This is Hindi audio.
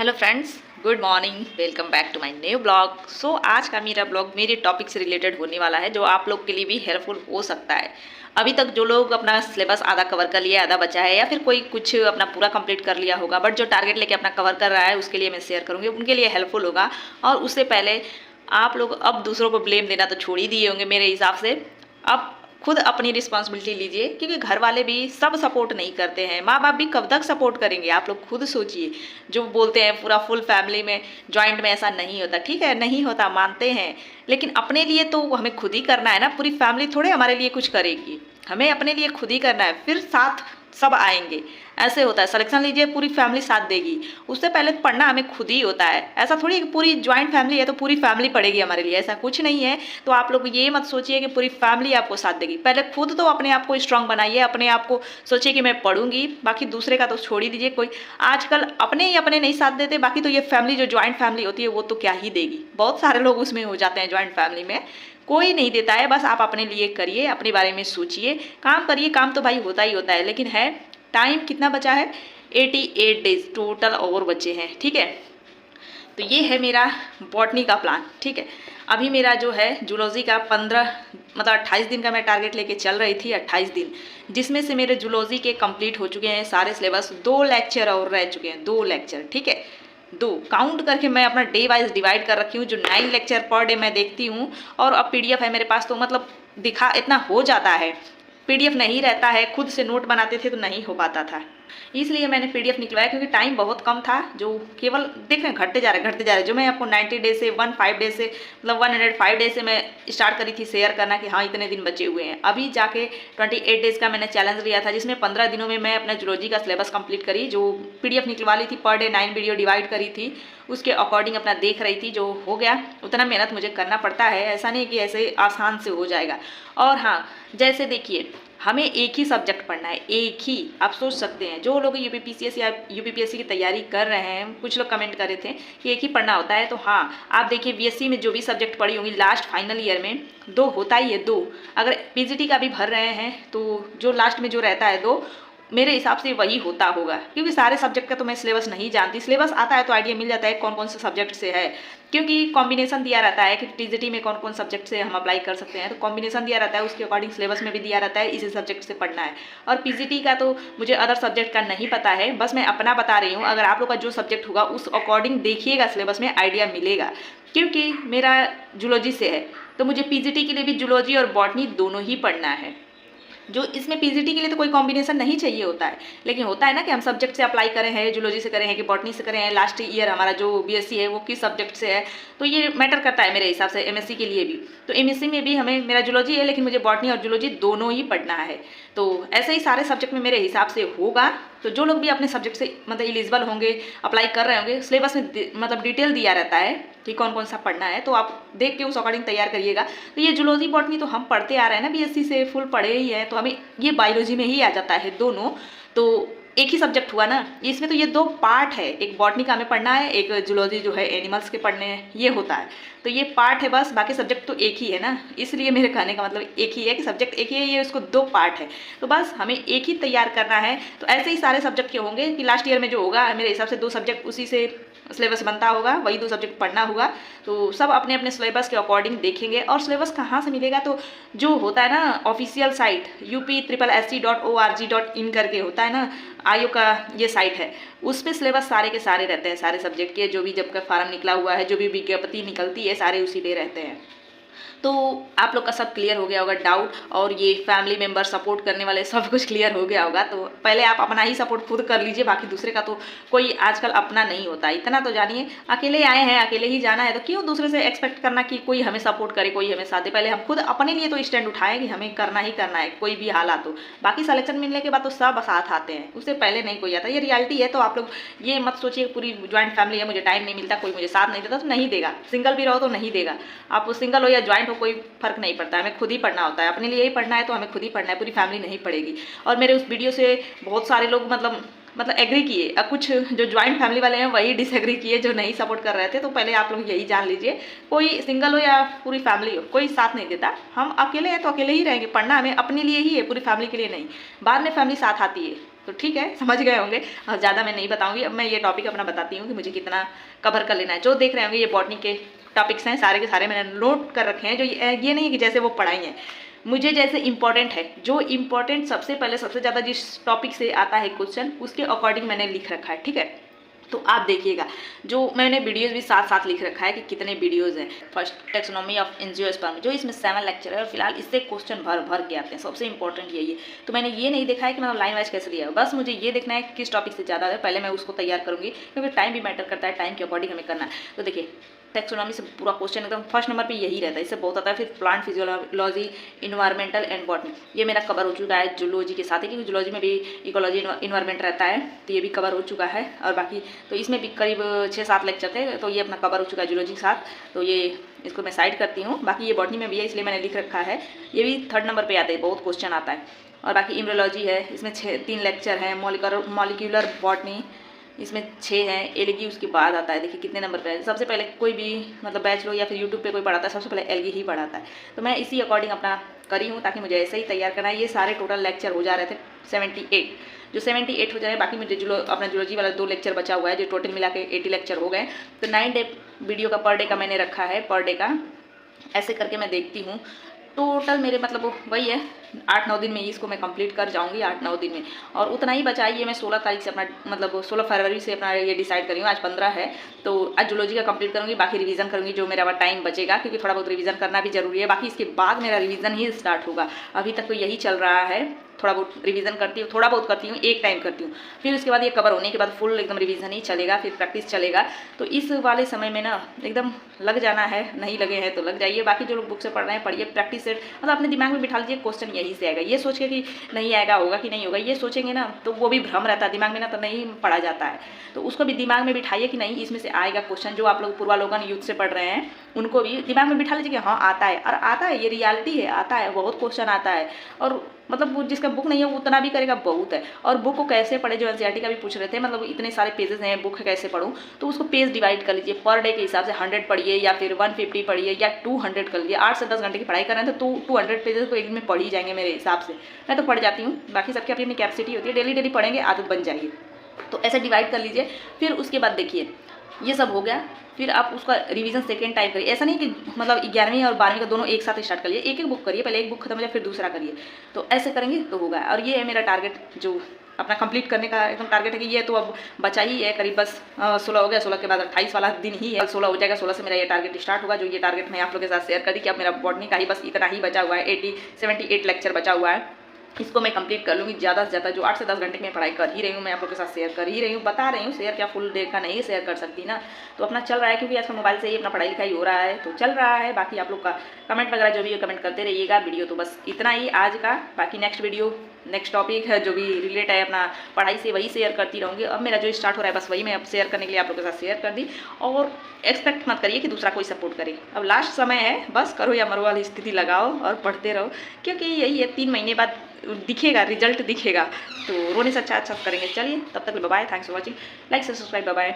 Hello friends, good morning, welcome back to my new blog. So आज का मेरा ब्लॉग मेरे टॉपिक से रिलेटेड होने वाला है जो आप लोग के लिए भी हेल्पफुल हो सकता है। अभी तक जो लोग अपना सिलेबस आधा कवर कर लिया, आधा बचा है, या फिर कोई कुछ अपना पूरा कंप्लीट कर लिया होगा, बट जो टारगेट लेके अपना कवर कर रहा है उसके लिए मैं शेयर करूँगी, उनके लिए हेल्पफुल होगा। और उससे पहले आप लोग अब दूसरों को ब्लेम देना तो छोड़ ही दिए होंगे मेरे हिसाब से। अब खुद अपनी रिस्पॉन्सिबिलिटी लीजिए, क्योंकि घर वाले भी सब सपोर्ट नहीं करते हैं। माँ बाप भी कब तक सपोर्ट करेंगे, आप लोग खुद सोचिए। जो बोलते हैं पूरा फुल फैमिली में, जॉइंट में ऐसा नहीं होता, ठीक है नहीं होता, मानते हैं, लेकिन अपने लिए तो हमें खुद ही करना है ना। पूरी फैमिली थोड़े हमारे लिए कुछ करेगी, हमें अपने लिए खुद ही करना है, फिर साथ सब आएंगे। ऐसे होता है, सिलेक्शन लीजिए पूरी फैमिली साथ देगी, उससे पहले पढ़ना हमें खुद ही होता है। ऐसा थोड़ी कि पूरी ज्वाइंट फैमिली है तो पूरी फैमिली पढ़ेगी हमारे लिए, ऐसा कुछ नहीं है। तो आप लोग ये मत सोचिए कि पूरी फैमिली आपको साथ देगी। पहले खुद तो अपने आप को स्ट्रांग बनाइए, अपने आप को सोचिए कि मैं पढ़ूंगी, बाकी दूसरे का तो छोड़ ही दीजिए। कोई आजकल अपने ही अपने नहीं साथ देते, बाकी तो ये फैमिली जो ज्वाइंट फैमिली होती है वो तो क्या ही देगी। बहुत सारे लोग उसमें हो जाते हैं, ज्वाइंट फैमिली में कोई नहीं देता है। बस आप अपने लिए करिए, अपने बारे में सोचिए, काम करिए। काम तो भाई होता ही होता है, लेकिन है टाइम कितना बचा है, 88 डेज टोटल और बचे हैं, ठीक है। तो ये है मेरा बॉटनी का प्लान, ठीक है। अभी मेरा जो है जूलॉजी का 15 मतलब 28 दिन का मैं टारगेट लेके चल रही थी, 28 दिन, जिसमें से मेरे जूलॉजी के कंप्लीट हो चुके हैं सारे सिलेबस। 2 लेक्चर और रह चुके हैं, 2 लेक्चर, ठीक है। 2 काउंट करके मैं अपना डे वाइज डिवाइड कर रखी हूँ, जो 9 लेक्चर पर डे मैं देखती हूँ। और अब पीडीएफ है मेरे पास, तो मतलब दिखा इतना हो जाता है। पीडीएफ नहीं रहता है, खुद से नोट बनाते थे तो नहीं हो पाता था, इसलिए मैंने पीडीएफ निकलवाया, क्योंकि टाइम बहुत कम था। जो केवल देख रहे हैं घटते जा रहे हैं। जो मैं आपको 90 डेज से 15 डेज से मतलब 105 डेज से मैं स्टार्ट करी थी शेयर करना कि हाँ इतने दिन बचे हुए हैं, अभी जाके 28 डेज का मैंने चैलेंज लिया था, जिसमें 15 दिनों में मैं अपना जूलॉजी का सिलेबस कंप्लीट करी। जो पीडीएफ निकलवा ली थी, पर डे 9 वीडियो डिवाइड करी थी, उसके अकॉर्डिंग अपना देख रही थी। जो हो गया उतना मेहनत मुझे करना पड़ता है, ऐसा नहीं कि ऐसे आसान से हो जाएगा। और हाँ, जैसे देखिए हमें एक ही सब्जेक्ट पढ़ना है, एक ही। आप सोच सकते हैं जो लोग यूपीपीसीएस या यूपीपीएससी की तैयारी कर रहे हैं, कुछ लोग कमेंट कर रहे थे कि एक ही पढ़ना होता है, तो हाँ आप देखिए बीएससी में जो भी सब्जेक्ट पढ़ी होंगी लास्ट फाइनल ईयर में 2 होता ही है, 2। अगर पीजीटी का भी भर रहे हैं तो जो लास्ट में जो रहता है 2, मेरे हिसाब से वही होता होगा, क्योंकि सारे सब्जेक्ट का तो मैं सिलेबस नहीं जानती। सिलेबस आता है तो आइडिया मिल जाता है कौन कौन से सब्जेक्ट से है, क्योंकि कॉम्बिनेशन दिया रहता है कि टीजीटी में कौन कौन सब्जेक्ट से हम अप्लाई कर सकते हैं, तो कॉम्बिनेशन दिया रहता है, उसके अकॉर्डिंग सिलेबस में भी दिया रहता है इसी सब्जेक्ट से पढ़ना है। और पीजीटी का तो मुझे अदर सब्जेक्ट का नहीं पता है, बस मैं अपना बता रही हूँ। अगर आप लोग का जो सब्जेक्ट होगा उस अकॉर्डिंग देखिएगा, सिलेबस में आइडिया मिलेगा। क्योंकि मेरा जूलॉजी से है तो मुझे पीजीटी के लिए भी जूलॉजी और बॉटनी दोनों ही पढ़ना है। जो इसमें पीजीटी के लिए तो कोई कॉम्बिनेशन नहीं चाहिए होता है, लेकिन होता है ना कि हम सब्जेक्ट से अप्लाई करें हैं, जूलॉजी से करें हैं कि बॉटनी से करें हैं, लास्ट ईयर हमारा जो बीएससी है वो किस सब्जेक्ट से है, तो ये मैटर करता है मेरे हिसाब से एमएससी के लिए भी। तो एमएससी में भी हमें, मेरा जूलॉजी है लेकिन मुझे बॉटनी और जूलॉजी दोनों ही पढ़ना है। तो ऐसे ही सारे सब्जेक्ट में मेरे हिसाब से होगा। तो जो लोग भी अपने सब्जेक्ट से मतलब एलिजिबल होंगे, अप्लाई कर रहे होंगे, सिलेबस में मतलब डिटेल दिया रहता है कि कौन कौन सा पढ़ना है, तो आप देख के उस अकॉर्डिंग तैयार करिएगा। तो ये जूलॉजी बॉटनी तो हम पढ़ते आ रहे हैं ना, बीएससी से फुल पढ़े ही है, तो हमें ये बायोलॉजी में ही आ जाता है दोनों। तो एक ही सब्जेक्ट हुआ ना, इसमें तो ये 2 पार्ट है, एक बॉटनी का हमें पढ़ना है, एक जूलॉजी जो है एनिमल्स के पढ़ने हैं, ये होता है। तो ये पार्ट है बस, बाकी सब्जेक्ट तो एक ही है ना, इसलिए मेरे कहने का मतलब एक ही है कि सब्जेक्ट एक ही है, ये उसको 2 पार्ट है, तो बस हमें एक ही तैयार करना है। तो ऐसे ही सारे सब्जेक्ट के होंगे कि लास्ट ईयर में जो होगा मेरे हिसाब से 2 सब्जेक्ट उसी से सिलेबस बनता होगा, वही 2 सब्जेक्ट पढ़ना होगा। तो सब अपने अपने सिलेबस के अकॉर्डिंग देखेंगे। और सिलेबस कहाँ से मिलेगा, तो जो होता है ना ऑफिशियल साइट upssc.org.in करके होता है ना, आयोग का ये साइट है, उस पर सिलेबस सारे के सारे रहते हैं, सारे सब्जेक्ट के जो भी जब का फार्म निकला हुआ है, जो भी विज्ञप्ति निकलती है, सारे उसी पे रहते हैं। तो आप लोग का सब क्लियर हो गया होगा डाउट, और ये फैमिली मेम्बर सपोर्ट करने वाले सब कुछ क्लियर हो गया होगा। तो पहले आप अपना ही सपोर्ट खुद कर लीजिए, बाकी दूसरे का तो कोई आजकल अपना नहीं होता। इतना तो जानिए, अकेले आए हैं, अकेले ही जाना है, तो क्यों दूसरे से एक्सपेक्ट करना कि कोई हमें सपोर्ट करे, कोई हमें साथ दे। पहले हम खुद अपने लिए तो स्टैंड उठाएं कि हमें करना ही करना है, कोई भी हालात हो। बाकी सिलेक्शन मिलने के बाद तो सब साथ आते हैं, उससे पहले नहीं कोई आता, ये रियलिटी है। तो आप लोग ये मत सोचिए पूरी ज्वाइंट फैमिली है, मुझे टाइम नहीं मिलता, कोई मुझे साथ नहीं देता, तो नहीं देगा। सिंगल भी रहो तो नहीं देगा, आप सिंगल हो या ज्वाइंट हो कोई फर्क नहीं पड़ता है, हमें खुद ही पढ़ना होता है, अपने लिए ही पढ़ना है तो हमें खुद ही पढ़ना है, पूरी फैमिली नहीं पढ़ेगी। और मेरे उस वीडियो से बहुत सारे लोग मतलब एग्री किए, अब कुछ जो ज्वाइंट फैमिली वाले हैं वही डिसएग्री किए, जो नहीं सपोर्ट कर रहे थे। तो पहले आप लोग यही जान लीजिए, कोई सिंगल हो या पूरी फैमिली हो, कोई साथ नहीं देता। हम अकेले हैं तो अकेले ही रहेंगे, पढ़ना हमें अपने लिए ही है, पूरी फैमिली के लिए नहीं। बाद में फैमिली साथ आती है, तो ठीक है, समझ गए होंगे। और ज़्यादा मैं नहीं बताऊँगी। अब मैं ये टॉपिक अपना बताती हूँ कि मुझे कितना कवर कर लेना है। जो देख रहे होंगे ये बॉटनी के टॉपिक्स हैं, सारे के सारे मैंने नोट कर रखे हैं। जो ये नहीं है कि जैसे वो पढ़ाई हैं, मुझे जैसे इंपॉर्टेंट है, जो इंपॉर्टेंट सबसे पहले सबसे ज़्यादा जिस टॉपिक से आता है क्वेश्चन, उसके अकॉर्डिंग मैंने लिख रखा है, ठीक है। तो आप देखिएगा, जो मैंने वीडियोज़ भी साथ साथ लिख रखा है कि कितने वीडियोज़ हैं। फर्स्ट टैक्सोनॉमी ऑफ एंजियोस्पर्म, जो इसमें 7 लेक्चर है और फिलहाल इससे क्वेश्चन भर भर के आते हैं। सबसे इंपॉर्टेंट यही है। तो मैंने ये नहीं देखा है कि मैं लाइन वाइज कैसे लिया है, बस मुझे ये देखना है किस टॉपिक से ज़्यादा है, पहले मैं उसको तैयार करूँगी, क्योंकि टाइम भी मैटर करता है, टाइम के अकॉर्डिंग हमें करना है। तो देखिए, टैक्सोनॉमी से पूरा क्वेश्चन एकदम फर्स्ट नंबर पे यही रहता है, इससे बहुत आता है। फिर plant physiology, environmental and botany, ये मेरा कवर हो चुका है जूलॉजी के साथ ही, क्योंकि जूलॉजी में भी इकोलॉजी इन्वायरमेंट रहता है, तो ये भी कवर हो चुका है। और बाकी तो इसमें भी करीब 6-7 लेक्चर थे, तो ये अपना कवर हो चुका है जूलॉजी के साथ। तो ये इसको मैं साइड करती हूँ। बाकी ये बॉटनी में भी है, इसलिए मैंने लिख रखा है। ये भी 3rd नंबर पर आते हैं, बहुत क्वेश्चन आता है। और बाकी इम्ब्रियोलॉजी है, इसमें 3 लेक्चर हैं। मॉलिक्यूलर बॉटनी, इसमें 6 हैं। एलगी उसके बाद आता है। देखिए कितने नंबर पे है। सबसे पहले कोई भी मतलब बैच लो या फिर यूट्यूब पे कोई पढ़ाता है, सबसे पहले एलगी ही पढ़ाता है। तो मैं इसी अकॉर्डिंग अपना करी हूँ, ताकि मुझे ऐसे ही तैयार करना है। ये सारे टोटल लेक्चर हो जा रहे थे 78, जो 78 हो जाए। बाकी मुझे अपना जूलॉजी वाला 2 लेक्चर बचा हुआ है, जो टोटल मिला के 80 लेक्चर हो गए। तो 9 डे वीडियो का पर डे का मैंने रखा है, पर डे का ऐसे करके मैं देखती हूँ। टोटल मेरे मतलब वही है, 8-9 दिन में इसको मैं कंप्लीट कर जाऊंगी, 8-9 दिन में। और उतना ही बचा ये मैं 16 तारीख से अपना मतलब 16 फरवरी से अपना ये डिसाइड करी हूँ। आज 15 है, तो आज जूलॉजी का कंप्लीट करूँगी, बाकी रिवीजन करूँगी जो मेरा टाइम बचेगा, क्योंकि थोड़ा बहुत रिवीजन करना भी जरूरी है। बाकी इसके बाद मेरा रिवीजन ही स्टार्ट होगा। अभी तक तो यही चल रहा है, थोड़ा बहुत रिवीजन करती हूँ, थोड़ा बहुत करती हूँ, एक टाइम करती हूँ। फिर उसके बाद ये कवर होने के बाद फुल एकदम रिवीजन ही चलेगा, फिर प्रैक्टिस चलेगा। तो इस वाले समय में ना एकदम लग जाना है, नहीं लगे हैं तो लग जाइए। बाकी जो लोग बुक से पढ़ रहे हैं पढ़िए, प्रैक्टिस से मतलब अपने दिमाग में बिठा लीजिए क्वेश्चन यहीं से आएगा। ये सोच के कि नहीं आएगा, होगा कि नहीं होगा, ये सोचेंगे ना तो वो भी भ्रम रहता है दिमाग में ना, तो नहीं पढ़ा जाता है। तो उसको भी दिमाग में बिठाइए कि नहीं इसमें से आएगा क्वेश्चन। जो आप लोग पूर्वालोकन युद्ध से पढ़ रहे हैं उनको भी दिमाग में बिठा लीजिए कि हाँ आता है, और आता है, ये रियलिटी है, आता है, बहुत क्वेश्चन आता है। और मतलब वो जिसका बुक नहीं है वो उतना भी करेगा, बहुत है। और बुक को कैसे पढ़े, जो एनसीईआरटी का भी पूछ रहे थे, मतलब इतने सारे पेजेस हैं, बुक कैसे पढ़ूँ, तो उसको पेज डिवाइड कर लीजिए। पर डे के हिसाब से 100 पढ़िए या फिर 150 पढ़िए या 200 कर लीजिए। 8 से 10 घंटे की पढ़ाई कर रहे हैं तो 200 पेजेस तो एक दिन में पढ़ ही जाएंगे मेरे हिसाब से। मैं तो पढ़ जाती हूँ, बाकी सबकी अपनी अपनी कैपेसिटी होती है। डेली पढ़ेंगे, आदत बन जाएगी। तो ऐसे डिवाइड कर लीजिए। फिर उसके बाद देखिए ये सब हो गया, फिर आप उसका रिवीजन सेकेंड टाइम करिए। ऐसा नहीं कि मतलब 11वीं और 12वीं का दोनों एक साथ स्टार्ट करिए, एक बुक करिए, पहले एक बुक खत्म हो जाए फिर दूसरा करिए। तो ऐसे करेंगे तो होगा। और ये है मेरा टारगेट, जो अपना कंप्लीट करने का एकदम टारगेट है कि ये तो अब बचा ही है करीब, बस 16 हो गया, 16 के बाद 28 वाला दिन ही है, 16 हो जाएगा। 16 से मेरा ये टारगेट स्टार्ट होगा। जो ये टारगेट मैं आप लोगों के साथ शेयर कर दी कि अब मेरा बॉटनी का ही बस इतना ही बचा हुआ है, 78 लेक्चर बचा हुआ है। इसको मैं कंप्लीट कर लूँगी ज़्यादा से ज़्यादा। जो 8 से 10 घंटे की मैं पढ़ाई कर ही रही हूँ, मैं आप लोग के साथ शेयर कर ही रही हूँ, बता रही हूँ। शेयर क्या फुल डे का नहीं शेयर कर सकती ना, तो अपना चल रहा है, क्योंकि आजकल मोबाइल से ही अपना पढ़ाई लिखाई हो रहा है, तो चल रहा है। बाकी आप लोग का कमेंट वगैरह जो भी है कमेंट करते रहिएगा। वीडियो तो बस इतना ही आज का। बाकी नेक्स्ट वीडियो, नेक्स्ट टॉपिक है जो भी रिलेट है अपना पढ़ाई से, वही शेयर करती रहूँगी। अब मेरा जो स्टार्ट हो रहा है बस वही मैं अब शेयर करने के लिए आप लोगों के साथ शेयर कर दी। और एक्सपेक्ट मत करिए कि दूसरा कोई सपोर्ट करे। अब लास्ट समय है, बस करो या मरो वाली स्थिति लगाओ और पढ़ते रहो, क्योंकि यही है 3 महीने बाद दिखेगा, रिजल्ट दिखेगा। तो रोने से अच्छा करेंगे। चलिए तब तक bye bye, thanks for watching, like से सब्सक्राइब, बाय बाय।